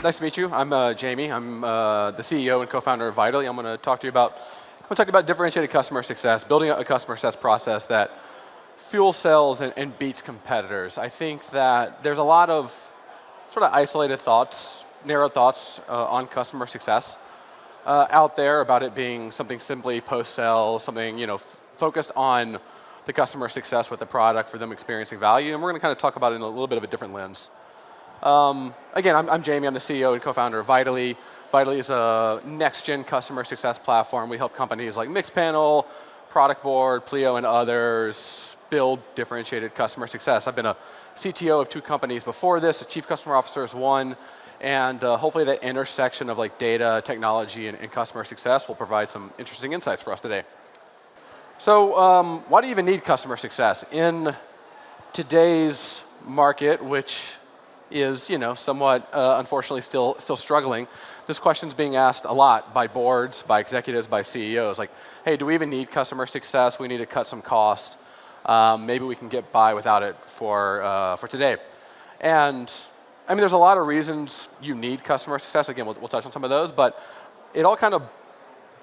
Nice to meet you. I'm Jamie. I'm the CEO and co-founder of Vitally. I'm going to talk about differentiated customer success, building a customer success process that fuels sales and beats competitors. I think that there's a lot of sort of isolated thoughts, narrow thoughts on customer success out there about it being something simply post-sale, something focused on the customer success with the product for them experiencing value. And we're going to kind of talk about it in a little bit of a different lens. Again, I'm Jamie. I'm the CEO and co-founder of Vitally. Vitally is a next-gen customer success platform. We help companies like Mixpanel, Product Board, Pleo, and others build differentiated customer success. I've been a CTO of 2 companies before this. A chief customer officer is one, and hopefully that intersection of like data, technology, and customer success will provide some interesting insights for us today. So, why do you even need customer success in today's market, which is, somewhat, unfortunately, still struggling? This question's being asked a lot by boards, by executives, by CEOs. Like, hey, do we even need customer success? We need to cut some cost. Maybe we can get by without it for today. And I mean, there's a lot of reasons you need customer success. Again, we'll touch on some of those, but it all kind of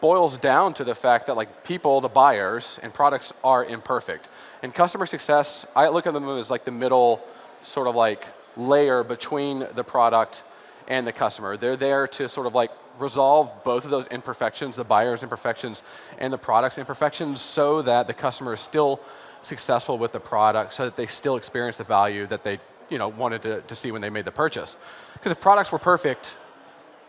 boils down to the fact that like people, the buyers, and products are imperfect. And customer success, I look at them as like the middle sort of like layer between the product and the customer. They're there to sort of like resolve both of those imperfections, the buyer's imperfections and the product's imperfections, so that the customer is still successful with the product, so that they still experience the value that they wanted to see when they made the purchase. Because if products were perfect,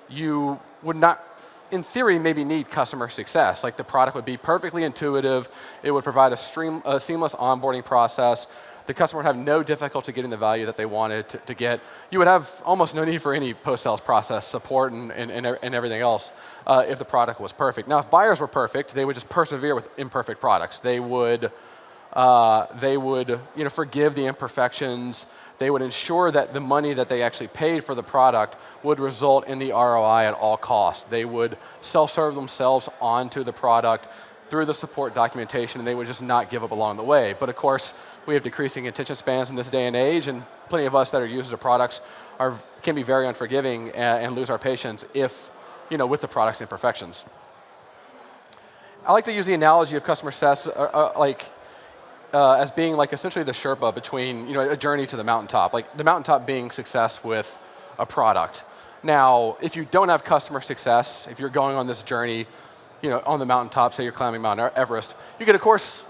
you would not, in theory, maybe need customer success. Like the product would be perfectly intuitive. It would provide a seamless onboarding process. The customer would have no difficulty getting the value that they wanted to get. You would have almost no need for any post-sales process support and everything else if the product was perfect. Now, if buyers were perfect, they would just persevere with imperfect products. They would forgive the imperfections. They would ensure that the money that they actually paid for the product would result in the ROI at all costs. They would self-serve themselves onto the product through the support documentation, and they would just not give up along the way. But of course, we have decreasing attention spans in this day and age, and plenty of us that are users of products can be very unforgiving and lose our patience if, with the product's imperfections. I like to use the analogy of customer success as being like essentially the Sherpa between a journey to the mountaintop. Like the mountaintop being success with a product. Now, if you don't have customer success, if you're going on this journey, on the mountaintop, say you're climbing Mount Everest, you could of course,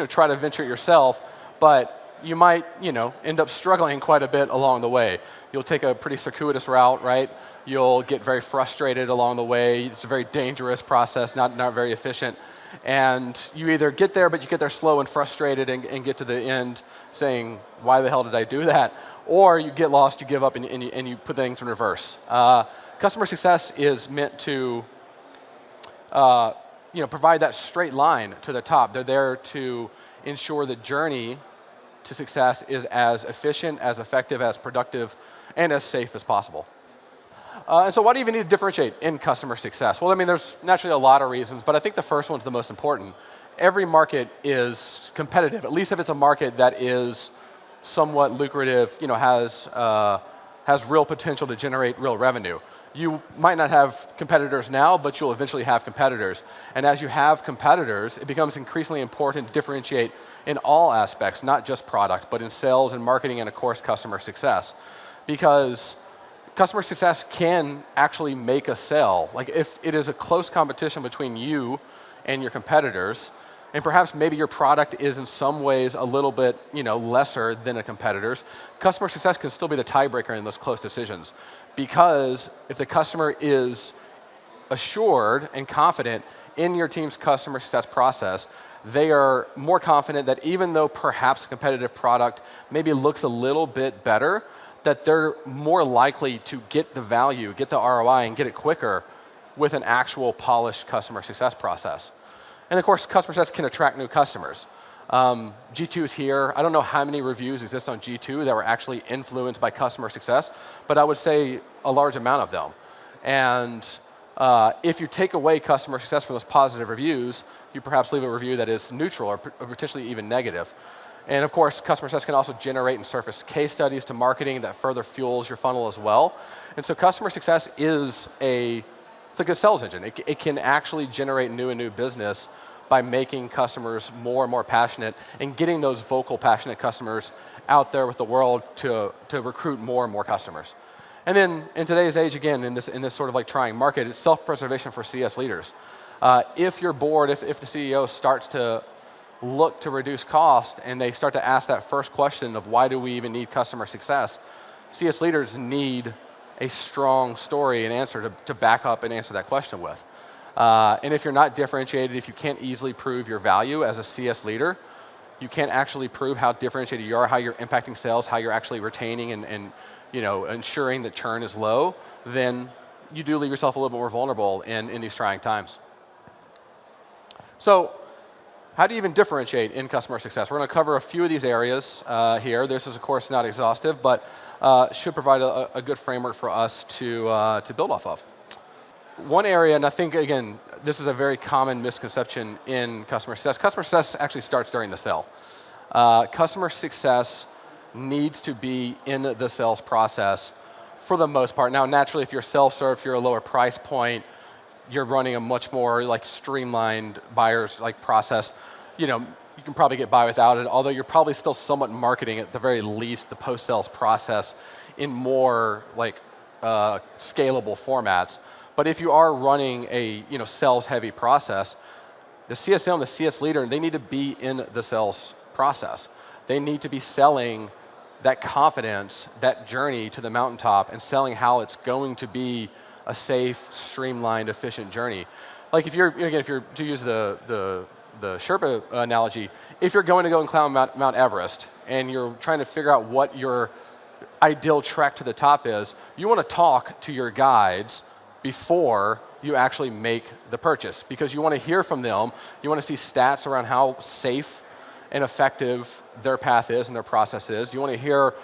try to venture it yourself, but you might, end up struggling quite a bit along the way. You'll take a pretty circuitous route, right? You'll get very frustrated along the way. It's a very dangerous process, not very efficient. And you either get there, but you get there slow and frustrated and get to the end saying, why the hell did I do that? Or you get lost, you give up, and you put things in reverse. Customer success is meant to provide that straight line to the top. They're there to ensure the journey to success is as efficient, as effective, as productive, and as safe as possible. And so why do you even need to differentiate in customer success? Well, I mean, there's naturally a lot of reasons, but I think the first one's the most important. Every market is competitive, at least if it's a market that is somewhat lucrative, has real potential to generate real revenue. You might not have competitors now, but you'll eventually have competitors. And as you have competitors, it becomes increasingly important to differentiate in all aspects, not just product, but in sales and marketing and, of course, customer success. Because customer success can actually make a sale. Like if it is a close competition between you and your competitors, and perhaps maybe your product is in some ways a little bit, lesser than a competitor's, customer success can still be the tiebreaker in those close decisions. Because if the customer is assured and confident in your team's customer success process, they are more confident that even though perhaps a competitive product maybe looks a little bit better, that they're more likely to get the value, get the ROI, and get it quicker with an actual polished customer success process. And of course, customer success can attract new customers. G2 is here. I don't know how many reviews exist on G2 that were actually influenced by customer success, but I would say a large amount of them. And if you take away customer success from those positive reviews, you perhaps leave a review that is neutral or potentially even negative. And of course, customer success can also generate and surface case studies to marketing that further fuels your funnel as well. And so customer success is it's like a sales engine. It can actually generate new and new business by making customers more and more passionate and getting those vocal, passionate customers out there with the world to recruit more and more customers. And then in today's age, again, in this sort of like trying market, it's self-preservation for CS leaders. If your board, if the CEO starts to look to reduce cost and they start to ask that first question of why do we even need customer success, CS leaders need a strong story and answer to back up and answer that question with. And if you're not differentiated, if you can't easily prove your value as a CS leader, you can't actually prove how differentiated you are, how you're impacting sales, how you're actually retaining and ensuring that churn is low, then you do leave yourself a little bit more vulnerable in these trying times. So how do you even differentiate in customer success? We're going to cover a few of these areas here. This is, of course, not exhaustive, but should provide a good framework for us to build off of. One area, and I think, again, this is a very common misconception in customer success. Customer success actually starts during the sale. Customer success needs to be in the sales process for the most part. Now, naturally, if you're self-serve, if you're a lower price point, you're running a much more like streamlined buyer's like process, you can probably get by without it, although you're probably still somewhat marketing at the very least the post-sales process in more like scalable formats. But if you are running a sales-heavy process, the CSM and the CS leader, they need to be in the sales process. They need to be selling that confidence, that journey to the mountaintop, and selling how it's going to be a safe, streamlined, efficient journey. Like if you're to use the Sherpa analogy, if you're going to go and climb Mount Everest and you're trying to figure out what your ideal trek to the top is, you want to talk to your guides before you actually make the purchase, because you want to hear from them. You want to see stats around how safe and effective their path is and their process is. You want to hear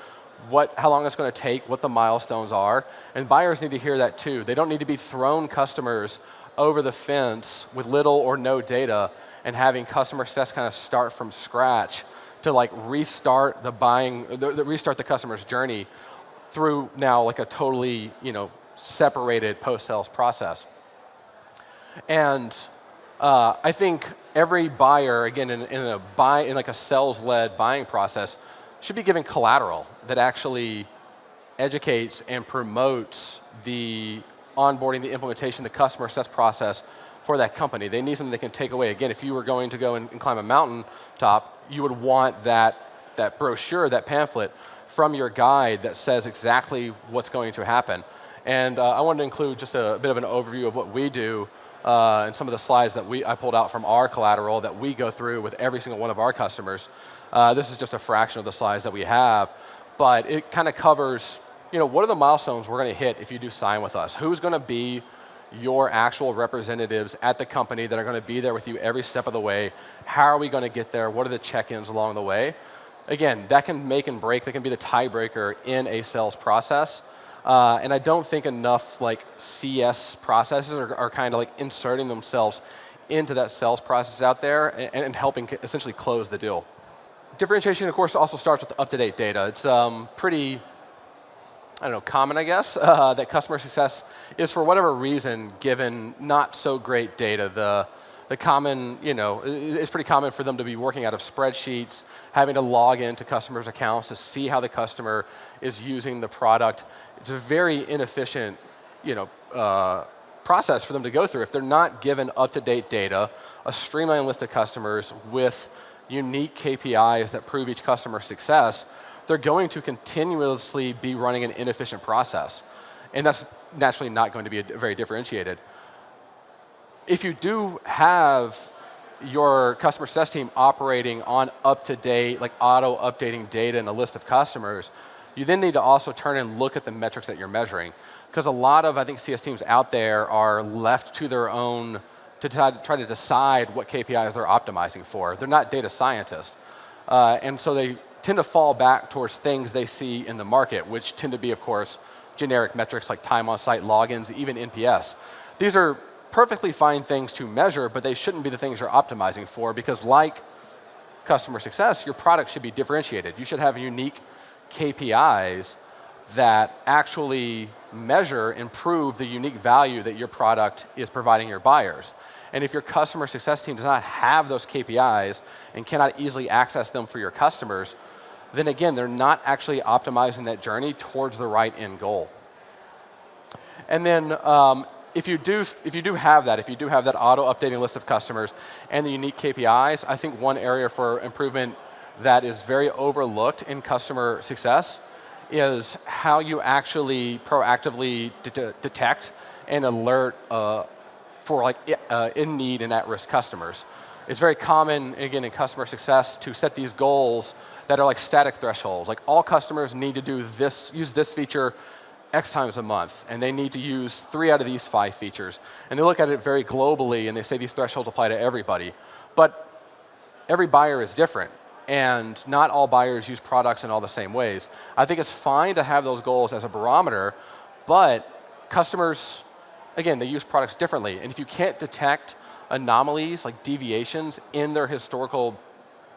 how long it's going to take, what the milestones are, and buyers need to hear that too. They don't need to be thrown customers over the fence with little or no data and having customer success kind of start from scratch to like restart the customer's journey through now like a totally separated post-sales process. And I think every buyer, again, in like a sales-led buying process, should be given collateral that actually educates and promotes the onboarding, the implementation, the customer success process for that company. They need something they can take away. Again, if you were going to go and climb a mountain top, you would want that brochure, that pamphlet from your guide that says exactly what's going to happen. And I wanted to include just a bit of an overview of what we do and some of the slides that I pulled out from our collateral that we go through with every single one of our customers. This is just a fraction of the slides that we have, but it kind of covers, what are the milestones we're going to hit if you do sign with us? Who's going to be your actual representatives at the company that are going to be there with you every step of the way? How are we going to get there? What are the check-ins along the way? Again, that can make and break. That can be the tiebreaker in a sales process. And I don't think enough like CS processes are kind of like inserting themselves into that sales process out there and helping essentially close the deal. Differentiation, of course, also starts with up-to-date data. It's pretty, common, I guess, that customer success is, for whatever reason, given not so great data. The common, it's pretty common for them to be working out of spreadsheets, having to log into customers' accounts to see how the customer is using the product. It's a very inefficient, process for them to go through. If they're not given up-to-date data, a streamlined list of customers with unique KPIs that prove each customer's success, they're going to continuously be running an inefficient process. And that's naturally not going to be very differentiated. If you do have your customer success team operating on up-to-date, like auto-updating data in a list of customers, you then need to also turn and look at the metrics that you're measuring. Because a lot of, I think, CS teams out there are left to their own to try to decide what KPIs they're optimizing for. They're not data scientists. And so they tend to fall back towards things they see in the market, which tend to be, of course, generic metrics like time on site, logins, even NPS. These are perfectly fine things to measure, but they shouldn't be the things you're optimizing for, because like customer success, your product should be differentiated. You should have unique KPIs that actually measure and prove the unique value that your product is providing your buyers. And if your customer success team does not have those KPIs and cannot easily access them for your customers, then again, they're not actually optimizing that journey towards the right end goal. And then if you do have that auto-updating list of customers and the unique KPIs, I think one area for improvement that is very overlooked in customer success is how you actually proactively detect and alert for in need and at-risk customers. It's very common, again, in customer success to set these goals that are like static thresholds. Like all customers need to use this feature X times a month, and they need to use 3 out of these 5 features. And they look at it very globally, and they say these thresholds apply to everybody. But every buyer is different, and not all buyers use products in all the same ways. I think it's fine to have those goals as a barometer, but customers, again, they use products differently. And if you can't detect anomalies, like deviations in their historical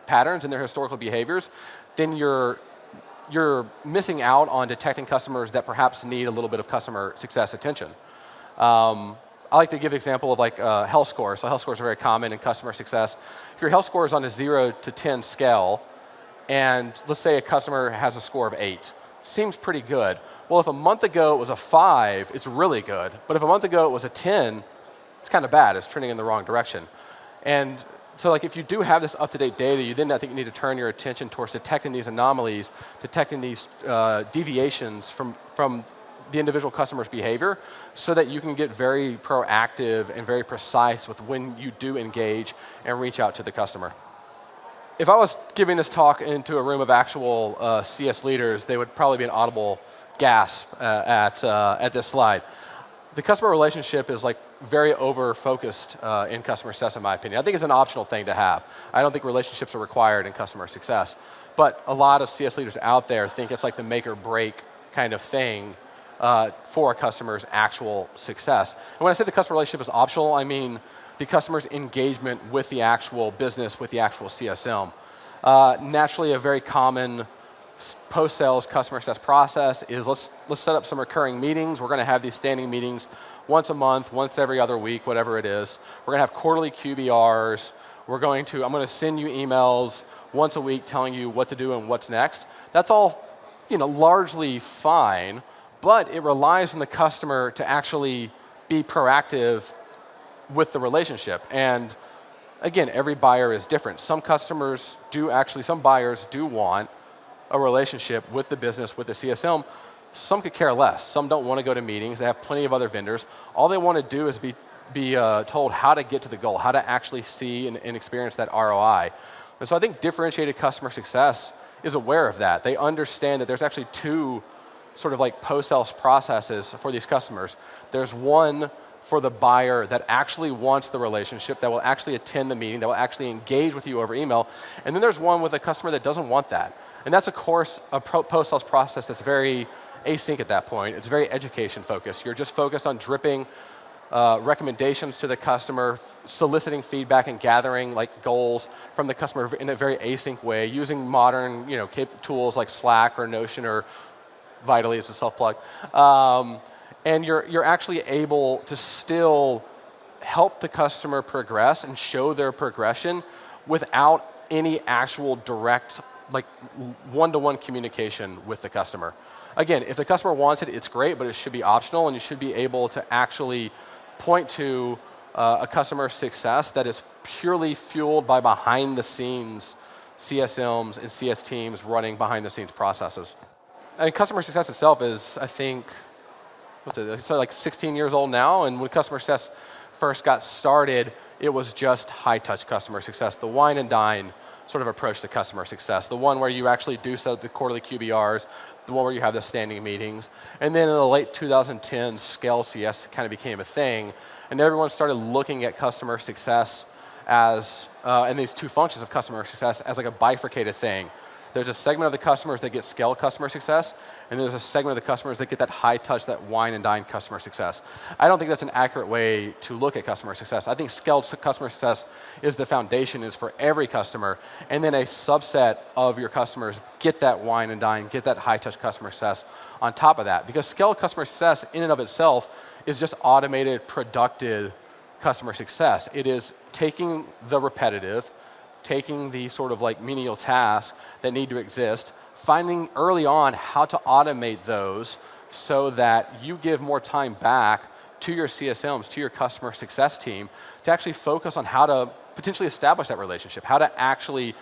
patterns and their historical behaviors, then you're missing out on detecting customers that perhaps need a little bit of customer success attention. I like to give an example of health scores. So health scores are very common in customer success. If your health score is on a 0 to 10 scale, and let's say a customer has a score of 8, seems pretty good. Well, if a month ago it was a 5, it's really good. But if a month ago it was a 10, it's kind of bad. It's trending in the wrong direction. And so if you do have this up-to-date data, you then I think you need to turn your attention towards detecting these anomalies, detecting these deviations from the individual customer's behavior so that you can get very proactive and very precise with when you do engage and reach out to the customer. If I was giving this talk into a room of actual CS leaders, they would probably be an audible gasp at this slide. The customer relationship is very over-focused in customer success, in my opinion. I think it's an optional thing to have. I don't think relationships are required in customer success. But a lot of CS leaders out there think it's like the make or break kind of thing for a customer's actual success. And when I say the customer relationship is optional, I mean the customer's engagement with the actual business, with the actual CSM. Naturally, a very common post-sales customer success process is let's set up some recurring meetings. We're going to have these standing meetings once a month, once every other week, whatever it is. We're going to have quarterly QBRs. I'm going to send you emails once a week telling you what to do and what's next. That's all, largely fine, but it relies on the customer to actually be proactive with the relationship. And again, every buyer is different. Some buyers do want a relationship with the business, with the CSM. Some could care less. Some don't want to go to meetings. They have plenty of other vendors. All they want to do is be told how to get to the goal, how to actually see and experience that ROI. And so I think differentiated customer success is aware of that. They understand that there's actually 2 sort of post-sales processes for these customers. There's one for the buyer that actually wants the relationship, that will actually attend the meeting, that will actually engage with you over email. And then there's one with a customer that doesn't want that. And that's, of course, a post-sales process that's very async at that point. It's very education-focused. You're just focused on dripping recommendations to the customer, soliciting feedback and gathering goals from the customer in a very async way, using modern tools like Slack or Notion or Vitally as a self-plug. And you're actually able to still help the customer progress and show their progression without any actual direct one-to-one communication with the customer. Again, if the customer wants it, it's great, but it should be optional, and you should be able to actually point to a customer success that is purely fueled by behind-the-scenes CSMs and CS teams running behind-the-scenes processes. And customer success itself is, I think, it's 16 years old now, and when customer success first got started, it was just high-touch customer success, the wine and dine sort of approach to customer success, the one where you actually do set up the quarterly QBRs, the one where you have the standing meetings. And then in the late 2010s, scale CS kind of became a thing, and everyone started looking at customer success as, and these 2 functions of customer success as a bifurcated thing. There's a segment of the customers that get scaled customer success, and there's a segment of the customers that get that high touch, that wine and dine customer success. I don't think that's an accurate way to look at customer success. I think scaled customer success is the foundation, is for every customer, and then a subset of your customers get that wine and dine, get that high touch customer success on top of that. Because scaled customer success in and of itself is just automated, productive customer success. It is taking the repetitive, taking the sort of like menial tasks that need to exist, finding early on how to automate those so that you give more time back to your CSMs, to your customer success team, to actually focus on how to potentially establish that relationship, how to actually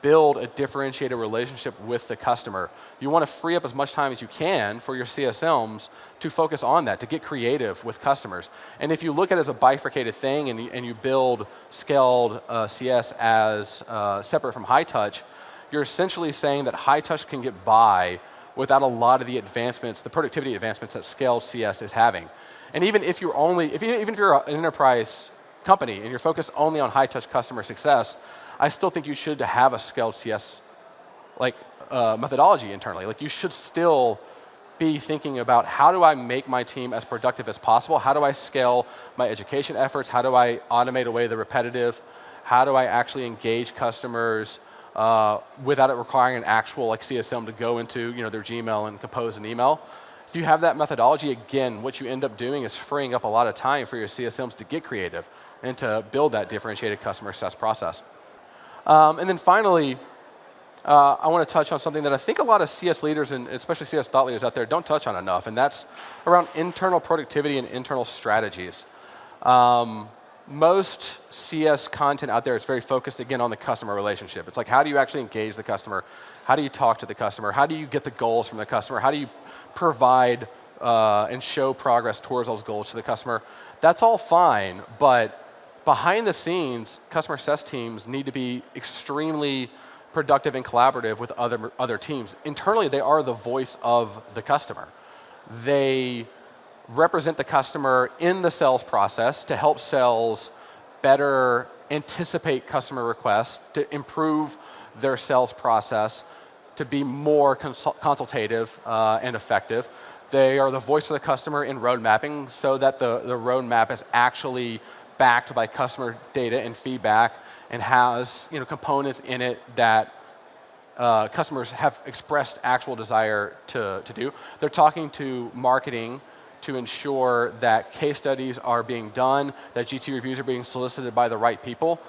build a differentiated relationship with the customer. You want to free up as much time as you can for your CSMs to focus on that, to get creative with customers. And if you look at it as a bifurcated thing and you build scaled CS as separate from high touch, you're essentially saying that high touch can get by without a lot of the advancements, the productivity advancements that scaled CS is having. And even if you're even if you're an enterprise company and you're focused only on high touch customer success, I still think you should have a scaled CS methodology internally. Like, you should still be thinking about, how do I make my team as productive as possible? How do I scale my education efforts? How do I automate away the repetitive? How do I actually engage customers without it requiring an actual CSM to go into their Gmail and compose an email? If you have that methodology, again, what you end up doing is freeing up a lot of time for your CSMs to get creative and to build that differentiated customer success process. And then finally, I want to touch on something that I think a lot of CS leaders, and especially CS thought leaders out there, don't touch on enough, and that's around internal productivity and internal strategies. Most CS content out there is very focused, again, on the customer relationship. It's like, how do you actually engage the customer? How do you talk to the customer? How do you get the goals from the customer? How do you provide and show progress towards those goals to the customer? That's all fine, but behind the scenes, customer success teams need to be extremely productive and collaborative with other teams. Internally, they are the voice of the customer. They represent the customer in the sales process to help sales better anticipate customer requests, to improve their sales process, to be more consultative and effective. They are the voice of the customer in road mapping, so that the roadmap is actually backed by customer data and feedback, and has components in it that customers have expressed actual desire to do. They're talking to marketing to ensure that case studies are being done, that GT reviews are being solicited by the right people.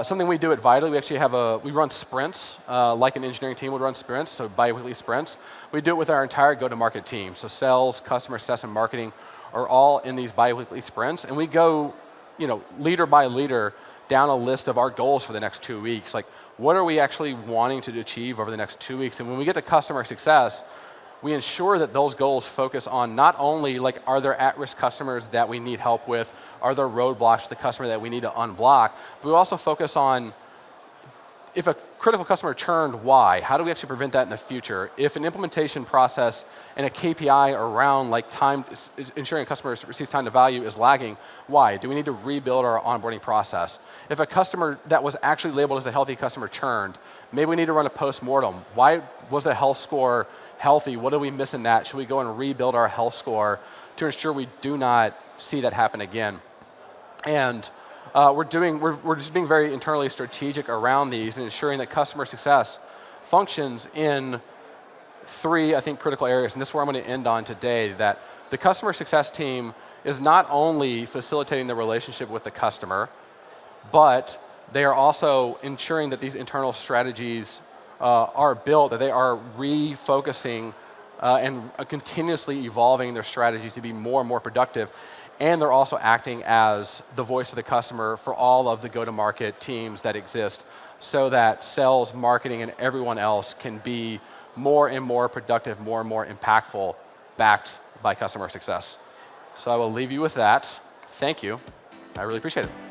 Something we do at Vital, we run sprints, like an engineering team would run sprints, so bi-weekly sprints. We do it with our entire go-to-market team. So sales, customer success, and marketing are all in these bi-weekly sprints, and we go leader by leader down a list of our goals for the next 2 weeks. Like, what are we actually wanting to achieve over the next 2 weeks? And when we get to customer success, we ensure that those goals focus on not only, are there at-risk customers that we need help with? Are there roadblocks to the customer that we need to unblock? But we also focus on, if a critical customer churned, why? How do we actually prevent that in the future? If an implementation process and a KPI around time, ensuring a customer receives time to value is lagging, why? Do we need to rebuild our onboarding process? If a customer that was actually labeled as a healthy customer churned, maybe we need to run a post-mortem. Why was the health score healthy? What did we miss in that? Should we go and rebuild our health score to ensure we do not see that happen again? And we're just being very internally strategic around these and ensuring that customer success functions in 3, I think, critical areas. And this is where I'm going to end on today, that the customer success team is not only facilitating the relationship with the customer, but they are also ensuring that these internal strategies are built, that they are refocusing and continuously evolving their strategies to be more and more productive. And they're also acting as the voice of the customer for all of the go-to-market teams that exist, so that sales, marketing, and everyone else can be more and more productive, more and more impactful, backed by customer success. So I will leave you with that. Thank you. I really appreciate it.